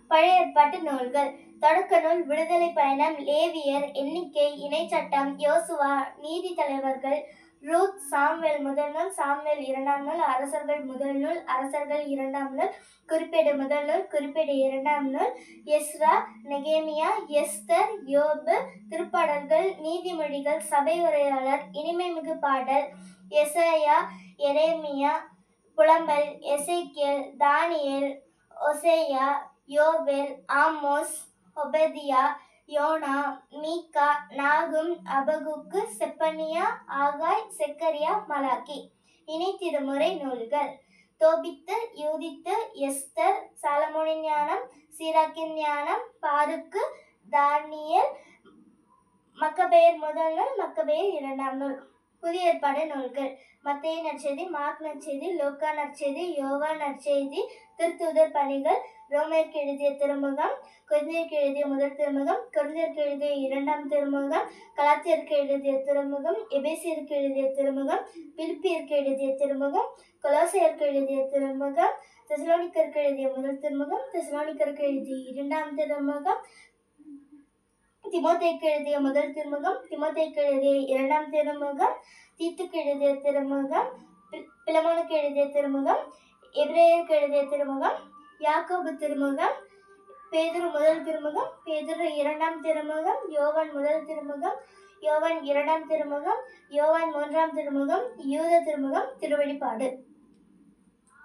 பழைய ஏற்பாட்டு நூல்கள். தொடக்க நூல், விடுதலை பயணம், லேவியர், எண்ணிக்கை, இணைச்சட்டம், யோசுவா, நீதி தலைவர்கள், ரூத், சாமுவேல் முதல் நூல், சாமுவேல் இரண்டாம் நூல், அரசர்கள் முதல் நூல், அரசர்கள் இரண்டாம் நூல், குறிப்பேடு முதல் நூல், குறிப்பேடு இரண்டாம் நூல், எஸ்ரா, நெகேமியா, எஸ்தர், யோபு, திருப்பாடல்கள், நீதிமொழிகள், சபை உரையாளர், இனிமைமிகு பாடல், எசாயா, எரேமியா, புலம்பல், எசேக்கியேல், தானியேல், ஒசேயா, யோவேல், ஆமோஸ், ஒபதியா, யோனா, மீகா, நாகும், அபகுக்கு, செப்பனியா, ஆகாய், செக்கரியா, மலாக்கி. இணை திருமுறை நூல்கள். தோபித்து, யூதித்து, எஸ்தர், சாலமோனின் ஞானம், சீராக்கின் ஞானம், பாருக்கு, தானியேல், மக்கபேயர் முதல் நூல், மக்கபேயர் இரண்டாம் நூல். புதிய ஏற்பாடு நூல்கள். மத்தேயு நற்செய்தி, மார்க் நற்செய்தி, லூக்கா நற்செய்தி, யோவான் நற்செய்தி, திருத்தூதர் பணிகள், ரோமருக்கு எழுதிய திருமுகம், கொரிந்தியருக்கு எழுதிய முதல் திருமுகம், கொரிந்தியருக்கு எழுதிய இரண்டாம் திருமுகம், கலாத்தியருக்கு எழுதிய திருமுகம், எபேசியருக்கு எழுதிய திருமுகம், பிலிப்பியருக்கு எழுதிய திருமுகம், கொலோசையருக்கு எழுதிய திருமுகம், தெசலோனிக்கருக்கு எழுதிய முதல் திருமுகம், தெசலோனிக்கருக்கு எழுதிய இரண்டாம் திருமுகம், திமோத்தேயுக்கு எழுதிய முதல் திருமுகம், திமோத்தேயுக்கு எழுதிய இரண்டாம் திருமுகம், தீத்துக்கு எழுதிய திருமுகம், பிலமோனுக்கு எழுதிய திருமுகம், எபிரேயருக்கு எழுதிய திருமுகம், யாக்கோபு திருமுகம், பேதுரு முதல் திருமுகம், பேதுரு இரண்டாம் திருமுகம், யோவான் முதல் திருமுகம், யோவான் இரண்டாம் திருமுகம், யோவான் மூன்றாம் திருமுகம், யூத திருமுகம், திருவெளிப்பாடு.